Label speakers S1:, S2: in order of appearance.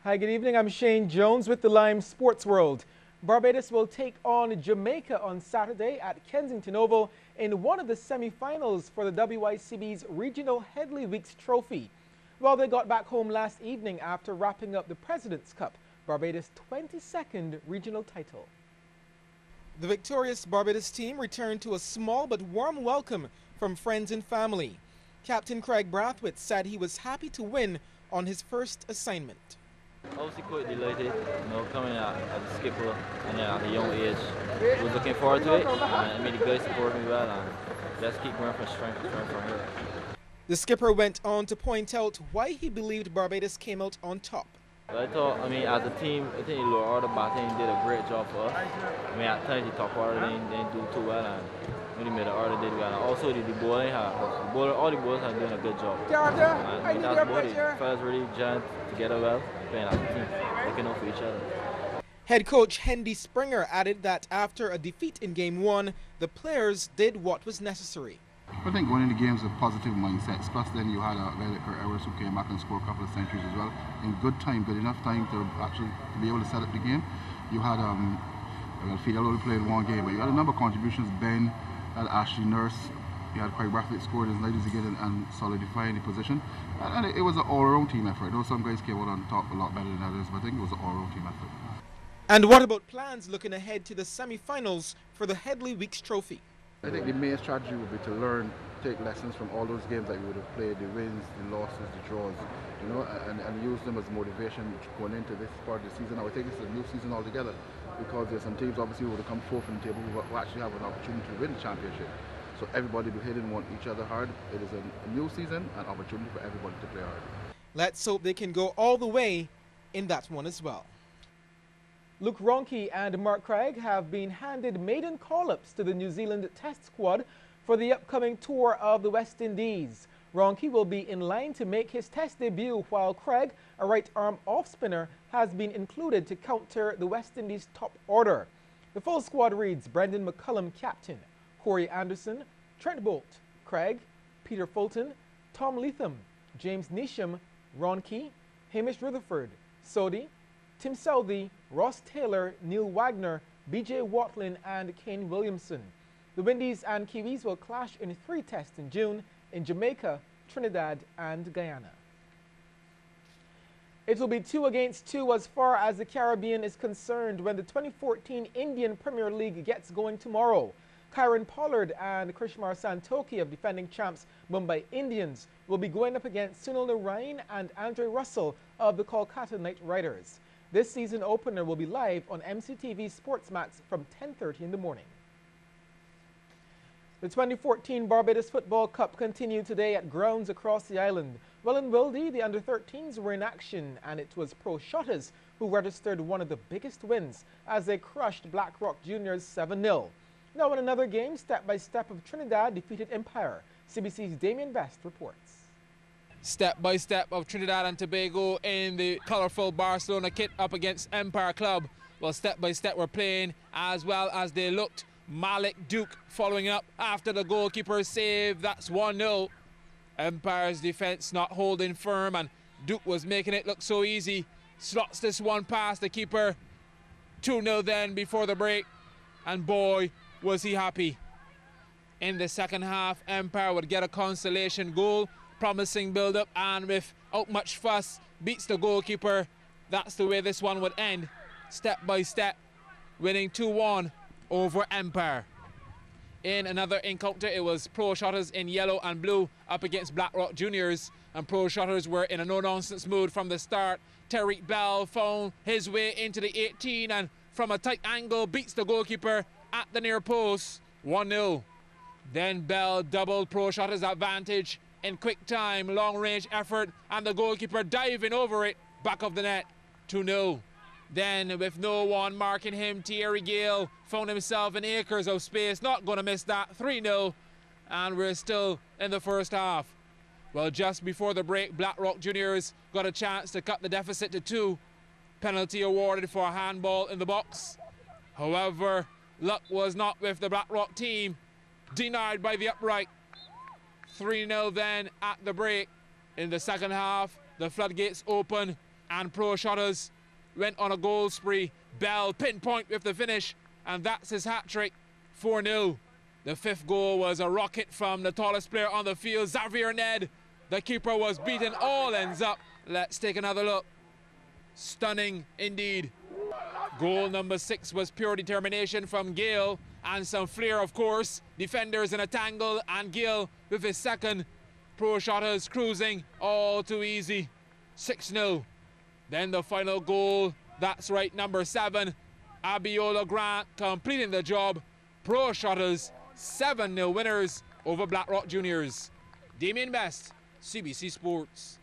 S1: Hi, good evening. I'm Shane Jones with the Lime Sports World. Barbados will take on Jamaica on Saturday at Kensington Oval in one of the semi-finals for the WICB's Regional Headley Weeks Trophy. Well, they got back home last evening after wrapping up the President's Cup, Barbados' 22nd regional title. The victorious Barbados team returned to a small but warm welcome from friends and family. Captain Craig Brathwaite said he was happy to win on his first assignment.
S2: Obviously quite delighted, coming as a skipper and at a young age. Was looking forward to it, and I mean the guys supported me well, and just keep going from strength to strength from here.
S1: The skipper went on to point out why he believed Barbados came out on top.
S2: But I thought, as a team, I think the lower order batting did a great job for us. At times the top order didn't do too well, and when the middle order did well. And also the bowling, all the bowlers are doing a good job. And that's about it. Fellas really gelling together well, playing as a team, looking out for each other.
S1: Head coach Hendy Springer added that after a defeat in Game 1, the players did what was necessary.
S3: I think going into games with positive mindsets, plus then you had a guy like Kurt Evers who came back and scored a couple of centuries as well. In good enough time to actually be able to set up the game. You had Fidel only played one game, but you had a number of contributions. Ben, had Ashley Nurse, you had Craig Brathwaite scored his ladies again and solidifying the position. And it was an all-around team effort. Though some guys came out on top a lot better than others, but I think it was an all-around team effort.
S1: And what about plans looking ahead to the semi-finals for the Headley Weeks Trophy?
S3: I think the main strategy would be to learn, take lessons from all those games that we would have played, the wins, the losses, the draws, and use them as motivation going into this part of the season. I would think it's a new season altogether, because there's some teams obviously who would have come fourth in the table who actually have an opportunity to win the championship. So everybody will hit and want each other hard. It is a new season, an opportunity for everybody to play hard.
S1: Let's hope they can go all the way in that one as well. Luke Ronke and Mark Craig have been handed maiden call-ups to the New Zealand Test squad for the upcoming tour of the West Indies. Ronke will be in line to make his Test debut, while Craig, a right-arm off-spinner, has been included to counter the West Indies' top order. The full squad reads Brendan McCullum captain, Corey Anderson, Trent Bolt, Craig, Peter Fulton, Tom Leatham, James Neesham, Ronke, Hamish Rutherford, Sodhi, Tim Southey, Ross Taylor, Neil Wagner, BJ Watlin and Kane Williamson. The Windies and Kiwis will clash in 3 tests in June in Jamaica, Trinidad and Guyana. It will be 2 against 2 as far as the Caribbean is concerned when the 2014 Indian Premier League gets going tomorrow. Kyron Pollard and Krishmar Santoki of defending champs Mumbai Indians will be going up against Sunil Narain and Andre Russell of the Kolkata Knight Riders. This season opener will be live on MCTV Sports Max from 10:30 in the morning. The 2014 Barbados Football Cup continued today at grounds across the island. Well, in Wildy, the under-13s were in action, and it was Pro Shotters who registered one of the biggest wins as they crushed Blackrock Juniors 7-0. Now in another game, Step by Step of Trinidad defeated Empire. CBC's Damien Best reports.
S4: Step by Step of Trinidad and Tobago in the colourful Barcelona kit up against Empire Club. Well, Step by Step were playing as well as they looked. Malik Duke following up after the goalkeeper save. That's 1-0. Empire's defence not holding firm, and Duke was making it look so easy. Slots this one past the keeper. 2-0 then before the break, and boy was he happy. In the second half, Empire would get a consolation goal, promising build-up, and without much fuss, beats the goalkeeper. That's the way this one would end. Step by Step, winning 2-1 over Empire. In another encounter, it was Pro Shotters in yellow and blue up against Blackrock Juniors, and Pro Shotters were in a no-nonsense mood from the start. Tariq Bell found his way into the 18 and from a tight angle beats the goalkeeper at the near post. 1-0. Then Bell doubled Pro Shotters' advantage in quick time, long-range effort, and the goalkeeper diving over it, back of the net. 2-0. Then, with no one marking him, Thierry Gale found himself in acres of space, not going to miss that. 3-0, and we're still in the first half. Well, just before the break, Blackrock Juniors got a chance to cut the deficit to 2. Penalty awarded for a handball in the box. However, luck was not with the Blackrock team. Denied by the upright. 3-0 then at the break. In the second half, the floodgates open and Pro Shutters went on a goal spree. Bell pinpoint with the finish, and that's his hat-trick, 4-0. The fifth goal was a rocket from the tallest player on the field, Xavier Ned. The keeper was beaten, all ends up. Let's take another look. Stunning indeed. Goal number 6 was pure determination from Gale, and some flair, of course. Defenders in a tangle, and Gale with his second. Pro Shutters cruising, all too easy. 6-0. Then the final goal, that's right, number 7. Abiola Grant completing the job. Pro Shutters 7-0 winners over Blackrock Juniors. Damien Best, CBC Sports.